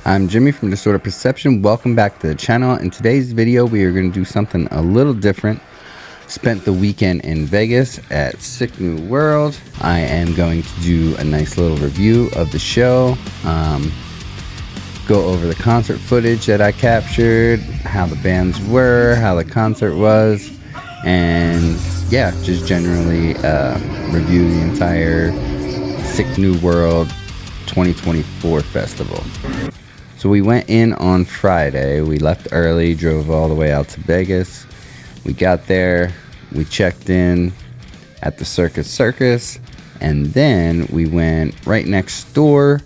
I'm Jimmy from Disorder Perception. Welcome back to the channel. In today's video, we are going to do something a little different. Spent the weekend in Vegas at Sick New World. I am going to do a nice little review of the show. Go over the concert footage that I captured, how the bands were, how the concert was, and yeah, just generally review the entire Sick New World 2024 festival. So we went in on Friday. We left early, drove all the way out to Vegas. We got there, we checked in at the Circus, and then we went right next door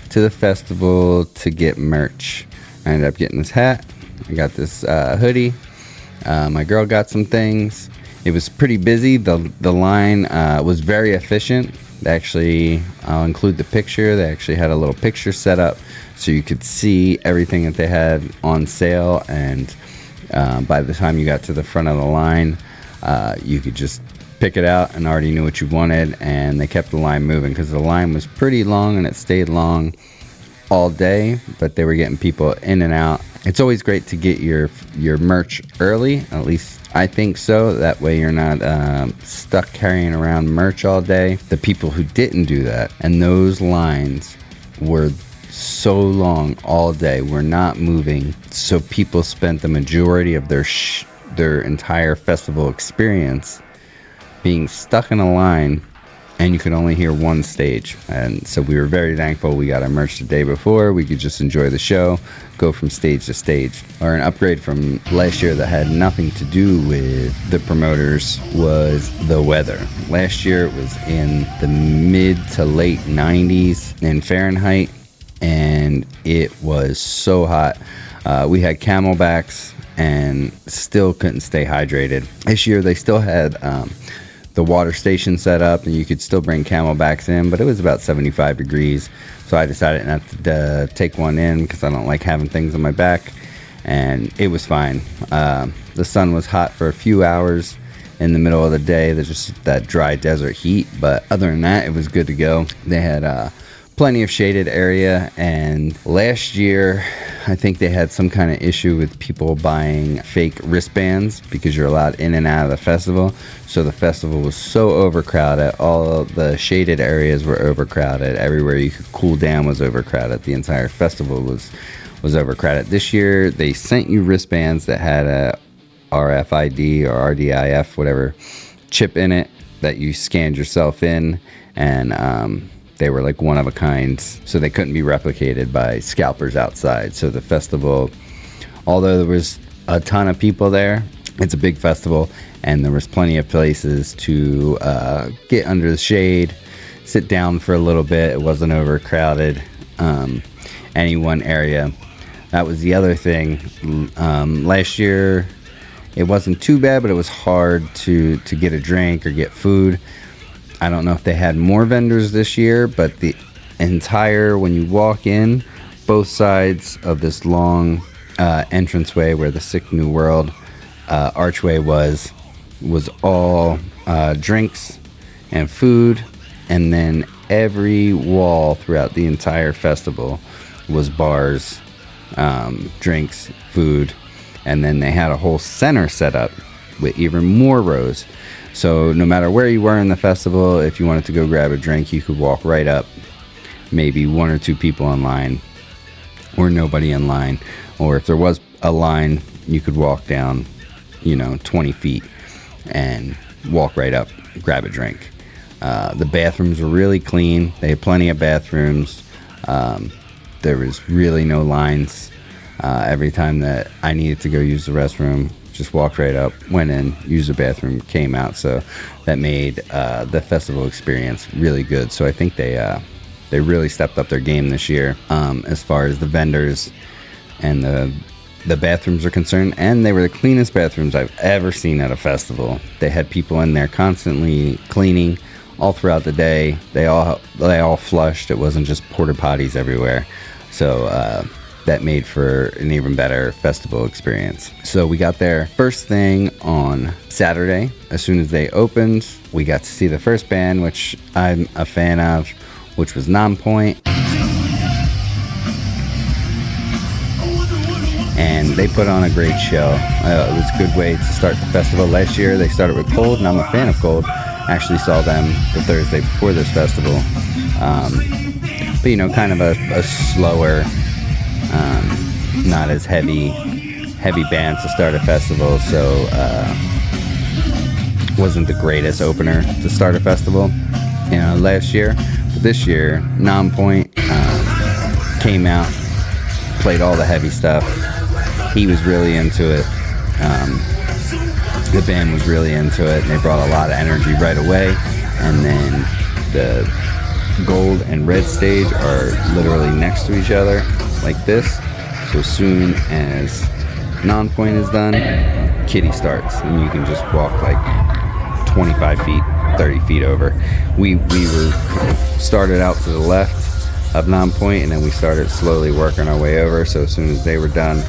to the festival to get merch. I ended up getting this hat. I got this hoodie. My girl got some things. It was pretty busy. The line was very efficient. Actually, I'll include the picture. They actually had a little picture set up so you could see everything that they had on sale, and by the time you got to the front of the line, you could just pick it out and already knew what you wanted, and they kept the line moving because the line was pretty long and it stayed long all day, but they were getting people in and out. It's always great to get your merch early, at least I think so. That way you're not stuck carrying around merch all day. The people who didn't do that, and those lines were so long all day, were not moving, so people spent the majority of their entire festival experience being stuck in a line, and you could only hear one stage. And so we were very thankful we got our merch the day before. We could just enjoy the show, go from stage to stage. Or an upgrade from last year that had nothing to do with the promoters was the weather. Last year it was in the mid to late 90s in Fahrenheit, and it was so hot. We had camelbacks and still couldn't stay hydrated. This year they still had the water station set up, and you could still bring camelbacks in, but it was about 75 degrees, so I decided not to take one in because I don't like having things on my back, and it was fine. The sun was hot for a few hours in the middle of the day. There's just that dry desert heat, but other than that, it was good to go. They had plenty of shaded area, and last year I think they had some kind of issue with people buying fake wristbands because you're allowed in and out of the festival. So the festival was so overcrowded. All of the shaded areas were overcrowded. Everywhere you could cool down was overcrowded. The entire festival was overcrowded. This year they sent you wristbands that had a RFID or RDIF, whatever chip in it that you scanned yourself in, and they were like one of a kind, so they couldn't be replicated by scalpers outside. So the festival, although there was a ton of people there, it's a big festival, and there was plenty of places to get under the shade, sit down for a little bit. It wasn't overcrowded, any one area. That was the other thing. Last year, it wasn't too bad, but it was hard to get a drink or get food. I don't know if they had more vendors this year, but the entire, when you walk in, both sides of this long entranceway where the Sick New World archway was all drinks and food, and then every wall throughout the entire festival was bars, drinks, food, and then they had a whole center set up with even more rows. So no matter where you were in the festival, if you wanted to go grab a drink, you could walk right up, maybe one or two people in line, or nobody in line. Or if there was a line, you could walk down, 20 feet and walk right up, grab a drink. The bathrooms were really clean. They had plenty of bathrooms. There was really no lines. Every time that I needed to go use the restroom, just walked right up, went in, used the bathroom, came out. So that made the festival experience really good. So I think they really stepped up their game this year as far as the vendors and the bathrooms are concerned. And they were the cleanest bathrooms I've ever seen at a festival. They had people in there constantly cleaning all throughout the day. They all flushed. It wasn't just porta potties everywhere. So that made for an even better festival experience. So we got there first thing on Saturday. As soon as they opened, we got to see the first band, which I'm a fan of, which was Nonpoint. and they put on a great show. It was a good way to start the festival. Last year they started with Cold, and I'm a fan of Cold. Actually saw them the Thursday before this festival. But you know, kind of a slower, not as heavy bands to start a festival, so wasn't the greatest opener to start a festival, you know, last year. But this year, Nonpoint came out, played all the heavy stuff. He was really into it. The band was really into it, and they brought a lot of energy right away. And then the gold and red stage are literally next to each other like this. So as soon as Nonpoint is done, Kittie starts, and you can just walk like 25 feet, 30 feet over. We were started out to the left of Nonpoint, and then we started slowly working our way over. So as soon as they were done,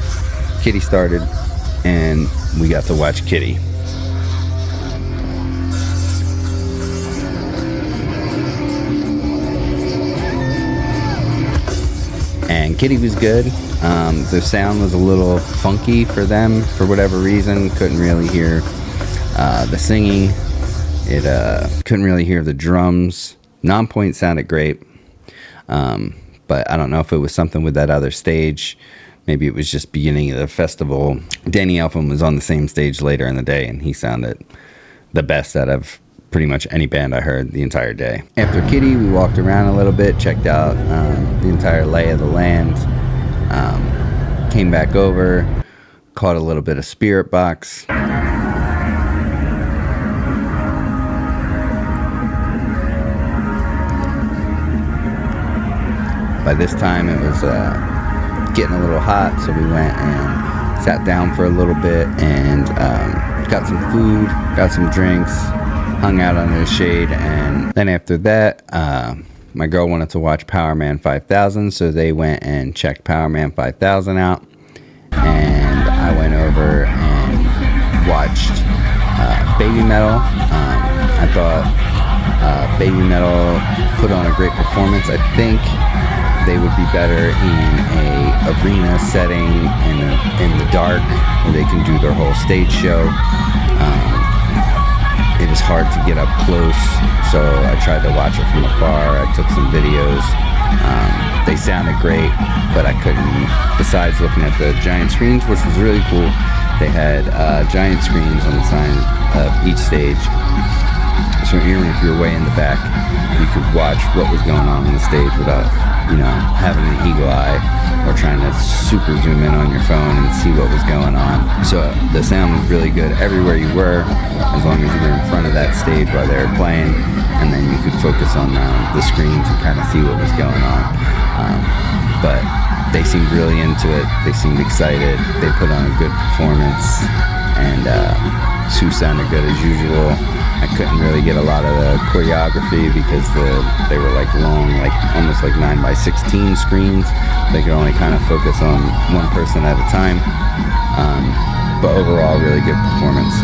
Kittie started, and we got to watch Kittie. And Kittie was good. The sound was a little funky for them for whatever reason. Couldn't really hear the singing. Couldn't really hear the drums. Nonpoint sounded great, but I don't know if it was something with that other stage. Maybe it was just beginning of the festival. Danny Elfman was on the same stage later in the day, and he sounded the best out of pretty much any band I heard the entire day. After Kittie, we walked around a little bit, checked out the entire lay of the land, came back over, caught a little bit of Spirit Box. By this time it was getting a little hot, so we went and sat down for a little bit and got some food, got some drinks, hung out under the shade. And then after that, my girl wanted to watch Powerman 5000, so they went and checked Powerman 5000 out, and I went over and watched BabyMetal. I thought BabyMetal put on a great performance. I think they would be better in a arena setting, in the dark, where they can do their whole stage show. It was hard to get up close, so I tried to watch it from afar. I took some videos. They sounded great, but I couldn't, besides looking at the giant screens, which was really cool. They had giant screens on the side of each stage, so even if you were way in the back, you could watch what was going on the stage without, you know, having an eagle eye or trying to super zoom in on your phone and see what was going on. So the sound was really good everywhere you were, as long as you were in front of that stage while they were playing, and then you could focus on the screens and kind of see what was going on. But they seemed really into it. They seemed excited. They put on a good performance, and Sue sounded good as usual. I couldn't really get a lot of the choreography because they were like long, like almost like 9x16 screens. They could only kind of focus on one person at a time. But overall, really good performance.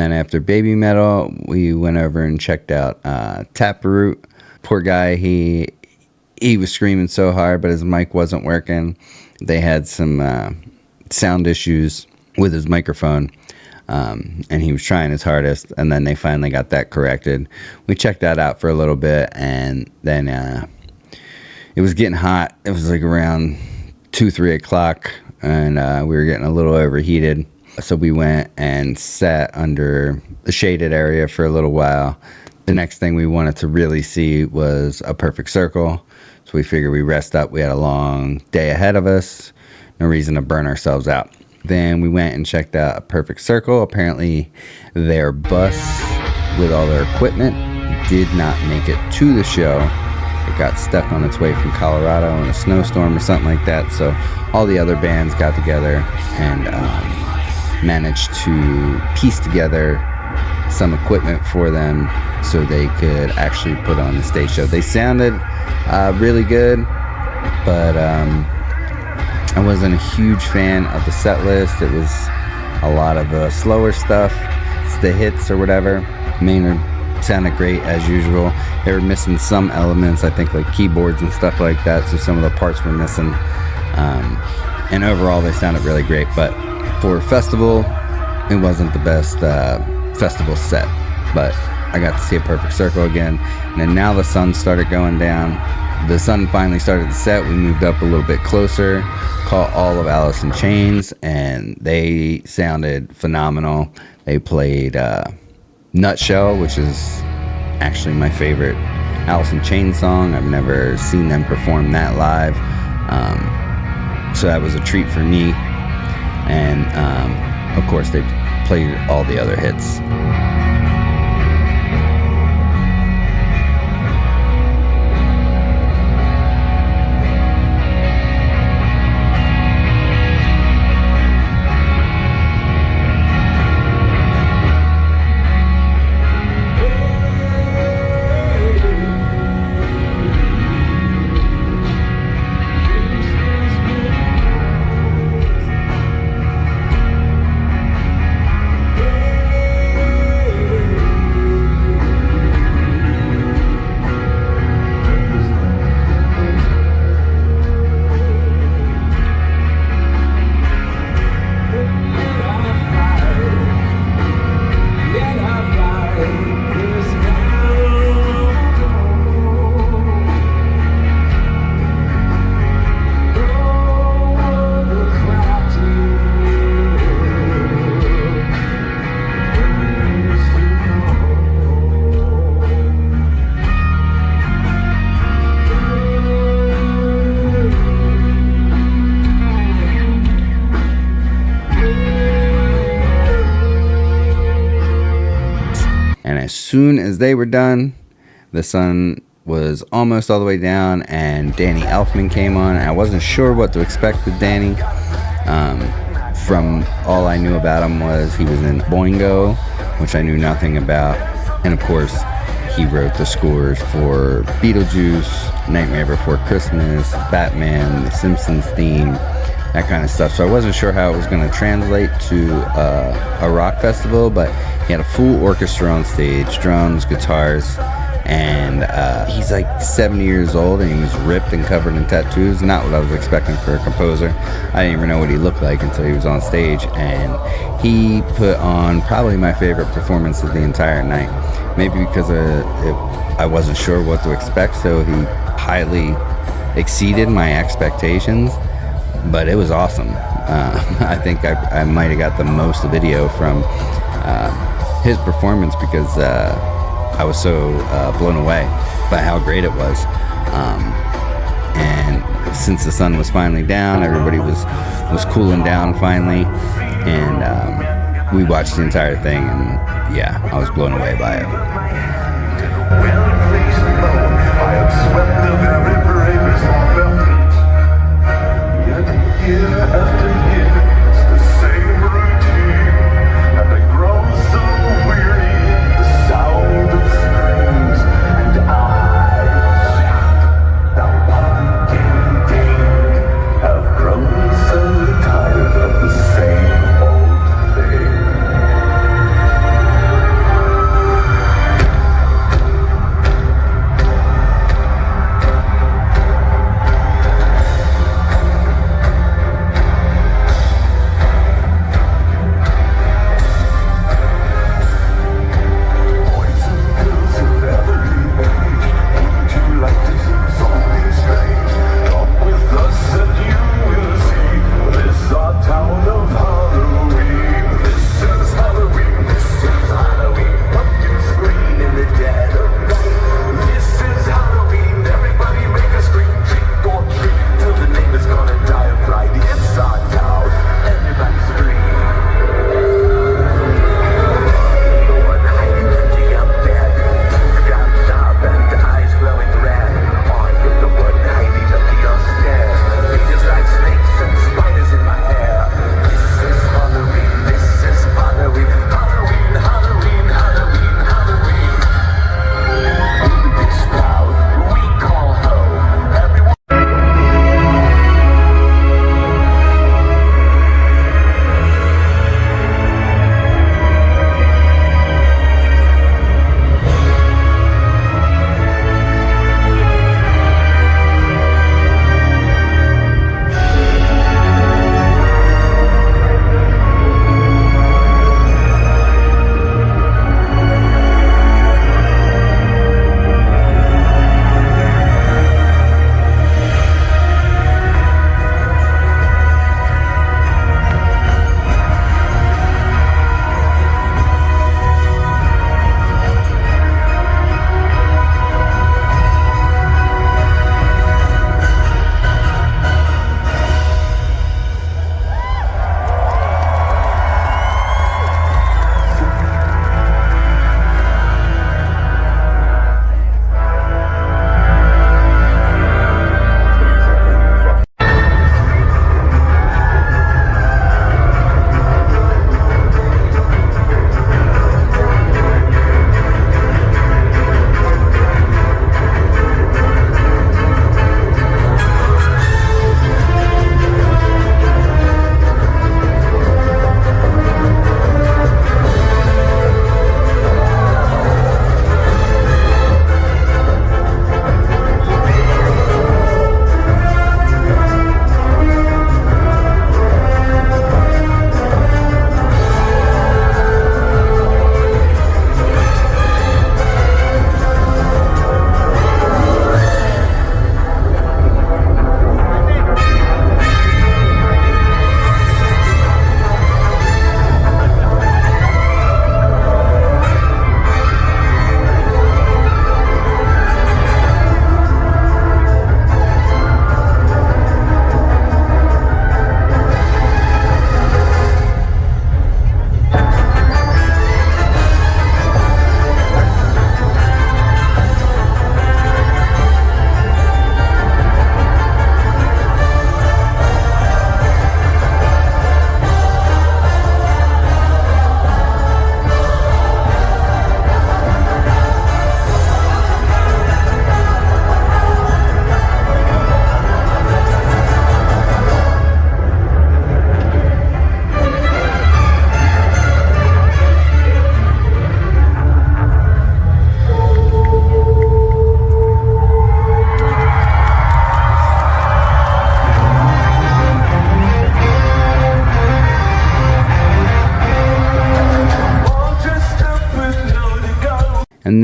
then after BabyMetal, we went over and checked out Taproot. Poor guy, he was screaming so hard, but his mic wasn't working. They had some sound issues with his microphone, and he was trying his hardest, and then they finally got that corrected. We checked that out for a little bit, and then it was getting hot. It was like around 2-3 o'clock, and we were getting a little overheated. So we went and sat under the shaded area for a little while. The next thing we wanted to really see was a perfect circle. So we figured we rest up. We had a long day ahead of us. No reason to burn ourselves out. Then we went and checked out a perfect circle. Apparently their bus with all their equipment did not make it to the show. It got stuck on its way from Colorado in a snowstorm or something like that. So all the other bands got together and managed to piece together some equipment for them so they could actually put on the stage show. They sounded really good, but I wasn't a huge fan of the set list. It was a lot of slower stuff. It's the hits or whatever. Maynard sounded great as usual. They were missing some elements, I think, like keyboards and stuff like that, so some of the parts were missing. And overall they sounded really great, but for a festival it wasn't the best festival set. But I got to see a perfect circle again, and then now the sun started going down. The sun finally started to set. We moved up a little bit closer, caught all of Alice in Chains, and they sounded phenomenal. They played Nutshell, which is actually my favorite Alice in Chains song. I've never seen them perform that live, so that was a treat for me. And of course they played all the other hits. As soon as they were done, the sun was almost all the way down, and Danny Elfman came on. I wasn't sure what to expect with Danny. From all I knew about him was he was in Boingo, which I knew nothing about, and of course he wrote the scores for Beetlejuice, Nightmare Before Christmas, Batman, The Simpsons theme, that kind of stuff. So I wasn't sure how it was going to translate to a rock festival, but he had a full orchestra on stage, drums, guitars, and he's like 70 years old, and he was ripped and covered in tattoos. Not what I was expecting for a composer. I didn't even know what he looked like until he was on stage, and he put on probably my favorite performance of the entire night. Maybe because I wasn't sure what to expect, so he highly exceeded my expectations. But it was awesome. I think I might have got the most video from his performance because I was so blown away by how great it was. And since the sun was finally down, everybody was cooling down finally, and we watched the entire thing, and yeah, I was blown away by it. I have swept the river Avis off their feet. Year after year, it's the same routine, and I grow so weary, the sound of screams, and I, the one thing, have grown so tired of the same old thing.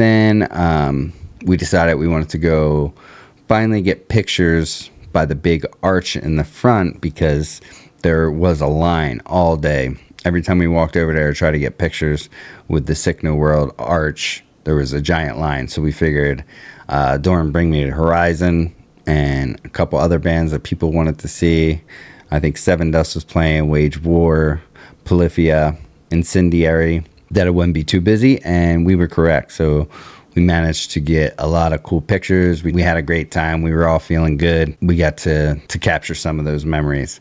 And then we decided we wanted to go finally get pictures by the big arch in the front, because there was a line all day. Every time we walked over there to try to get pictures with the Sick No World arch, there was a giant line. So we figured during Bring Me to Horizon and a couple other bands that people wanted to see, I think Seven Dust was playing, Wage War, Polyphia, Incendiary, that it wouldn't be too busy, and we were correct. So we managed to get a lot of cool pictures. We had a great time. We were all feeling good. We got to capture some of those memories.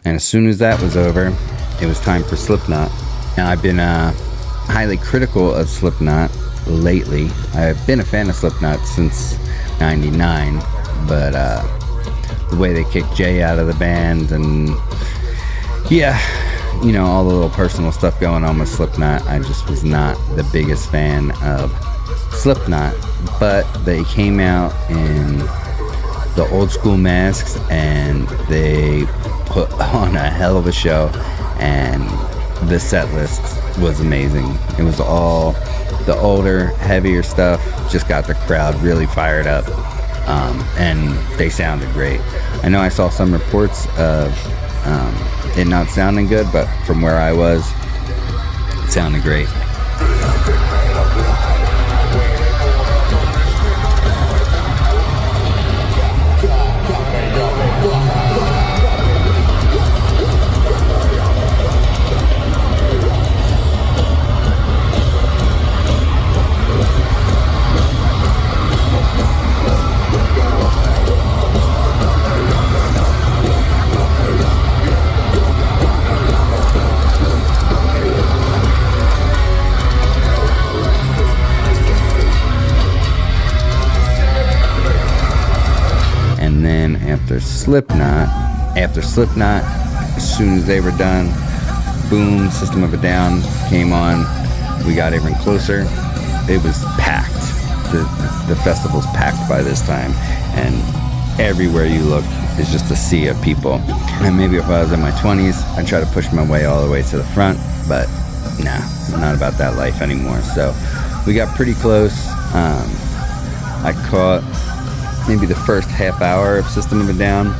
And as soon as that was over, it was time for Slipknot. Now, I've been highly critical of Slipknot lately. I've been a fan of Slipknot since '99, but the way they kicked Jay out of the band, and yeah, you know, all the little personal stuff going on with Slipknot, I just was not the biggest fan of Slipknot. But they came out in the old school masks and they put on a hell of a show, and the set list was amazing. It was all the older, heavier stuff, just got the crowd really fired up, and they sounded great. I know I saw some reports of it not sounding good, but from where I was, it sounded great. After Slipknot, as soon as they were done, boom, System of a Down came on. We got even closer. It was packed. The festival's packed by this time, and everywhere you look is just a sea of people. And maybe if I was in my 20s, I'd try to push my way all the way to the front, but nah, I'm not about that life anymore. So we got pretty close. I caught maybe the first half hour of System of a Down.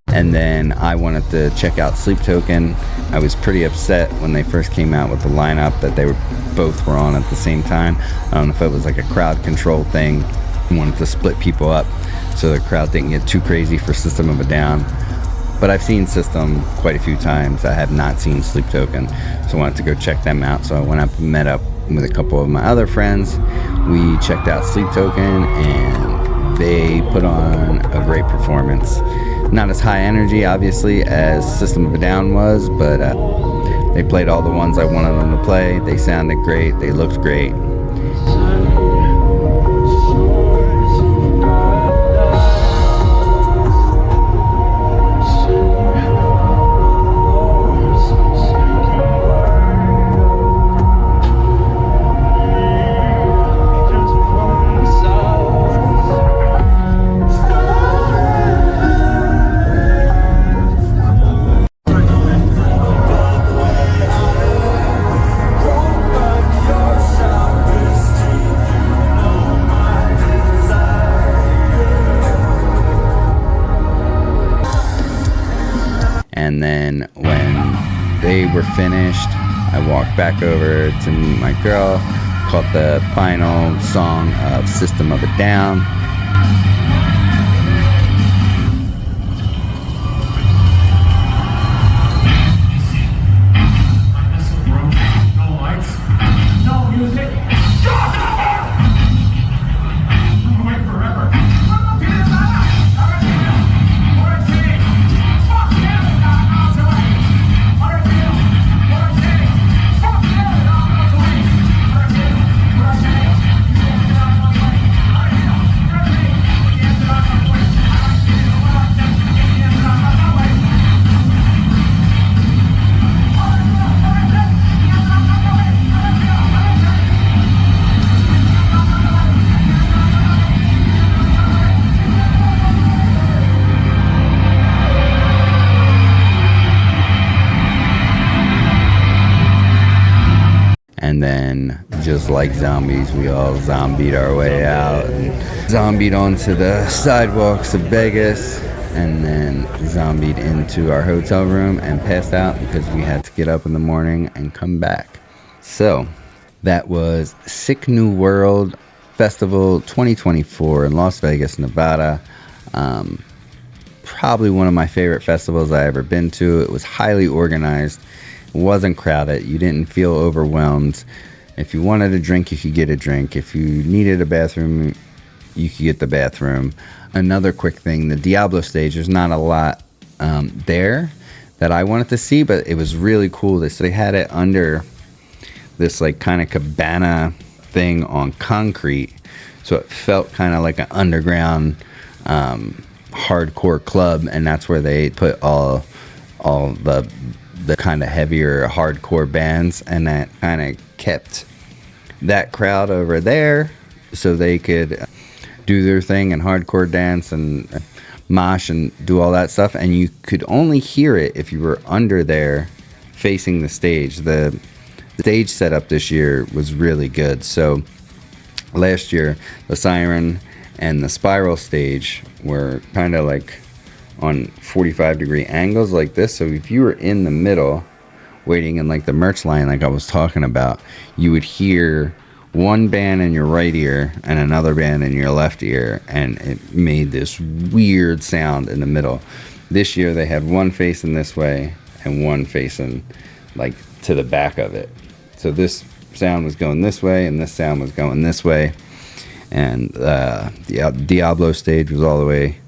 And then I wanted to check out Sleeptoken. I was pretty upset when they first came out with the lineup that they both were on at the same time. I don't know if it was like a crowd control thing. I wanted to split people up so the crowd didn't get too crazy for System of a Down. But I've seen System quite a few times. I have not seen Sleeptoken, so I wanted to go check them out. So I went up and met up with a couple of my other friends. We checked out Sleeptoken, and they put on a great performance. Not as high energy, obviously, as System of a Down was, but they played all the ones I wanted them to play. They sounded great. They looked great. And then when they were finished, I walked back over to meet my girl, caught the final song of System of a Down. And then, just like zombies, we all zombied our way out and zombied onto the sidewalks of Vegas, and then zombied into our hotel room and passed out because we had to get up in the morning and come back. So that was Sick New World Festival 2024 in Las Vegas, Nevada. Probably one of my favorite festivals I ever been to. It was highly organized. Wasn't crowded. You didn't feel overwhelmed. If you wanted a drink, you could get a drink. If you needed a bathroom, you could get the bathroom. Another quick thing, the Diablo stage, there's not a lot there that I wanted to see, but it was really cool. So they had it under this like kind of cabana thing on concrete, so it felt kind of like an underground hardcore club, and that's where they put all the kind of heavier hardcore bands, and that kind of kept that crowd over there so they could do their thing and hardcore dance and mosh and do all that stuff. And you could only hear it if you were under there facing the stage. The stage setup this year was really good. So last year the Siren and the Spiral stage were kind of like on 45-degree angles like this. So if you were in the middle waiting in like the merch line like I was talking about, you would hear one band in your right ear and another band in your left ear, and it made this weird sound in the middle. This year they had one facing this way and one facing like to the back of it. So this sound was going this way and this sound was going this way, and the Diablo stage was all the way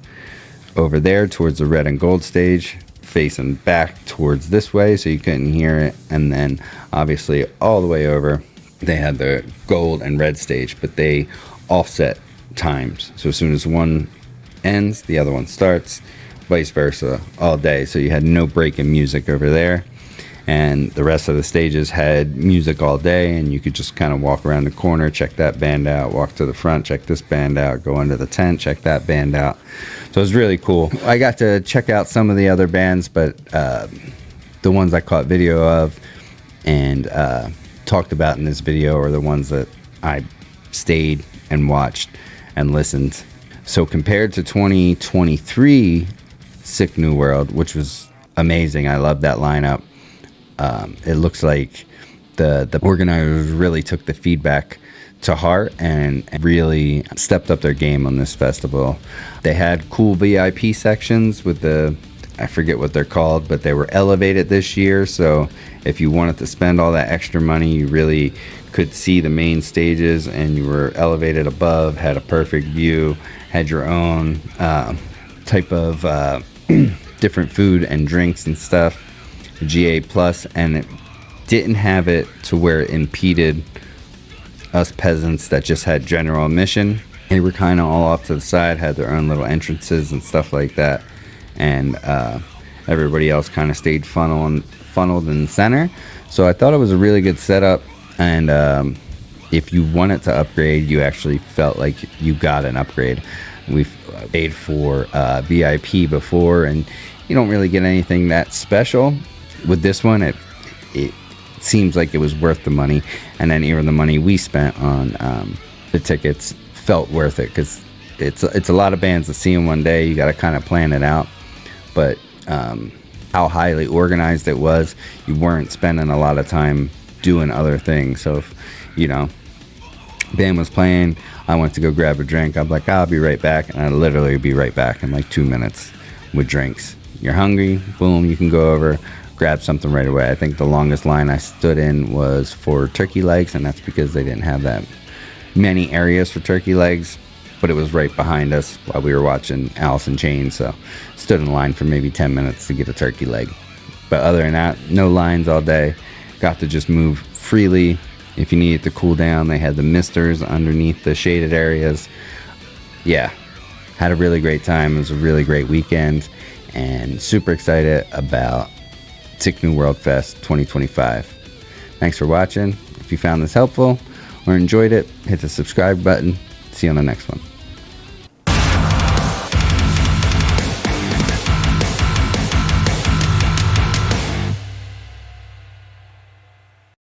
over there towards the red and gold stage, facing back towards this way, so you couldn't hear it. And then obviously all the way over they had the gold and red stage, but they offset times, so as soon as one ends the other one starts, vice versa, all day. So you had no break in music over there, and the rest of the stages had music all day, and you could just kind of walk around the corner, check that band out, walk to the front, check this band out, go under the tent, check that band out. So it was really cool. I got to check out some of the other bands, but the ones I caught video of and talked about in this video are the ones that I stayed and watched and listened. So compared to 2023 Sick New World, which was amazing, I love that lineup. It looks like the organizers really took the feedback to heart and really stepped up their game on this festival. They had cool VIP sections with I forget what they're called, but they were elevated this year. So if you wanted to spend all that extra money, you really could see the main stages, and you were elevated above, had a perfect view, had your own type of different food and drinks and stuff, GA plus, and it didn't have it to where it impeded us peasants that just had general admission. They were kind of all off to the side, had their own little entrances and stuff like that, and everybody else kind of stayed funneled in the center. So I thought it was a really good setup, and if you wanted to upgrade, you actually felt like you got an upgrade. We've paid for VIP before, and you don't really get anything that special. With this one, it seems like it was worth the money, and then even the money we spent on the tickets felt worth it, because it's a lot of bands to see in one day. You got to kind of plan it out, but how highly organized it was. You weren't spending a lot of time doing other things. So if, you know, band was playing, I went to go grab a drink, I'm like, I'll be right back, and I'd literally be right back in like 2 minutes with drinks. You're hungry, boom, you can go over, grab something right away. I think the longest line I stood in was for turkey legs, and that's because they didn't have that many areas for turkey legs, but it was right behind us while we were watching Alice in Chains, so stood in line for maybe 10 minutes to get a turkey leg. But other than that, no lines all day. Got to just move freely. If you needed to cool down, they had the misters underneath the shaded areas. Yeah, had a really great time. It was a really great weekend, and super excited about Sick New World Fest 2025. Thanks for watching. If you found this helpful or enjoyed it, hit the subscribe button. See you on the next one.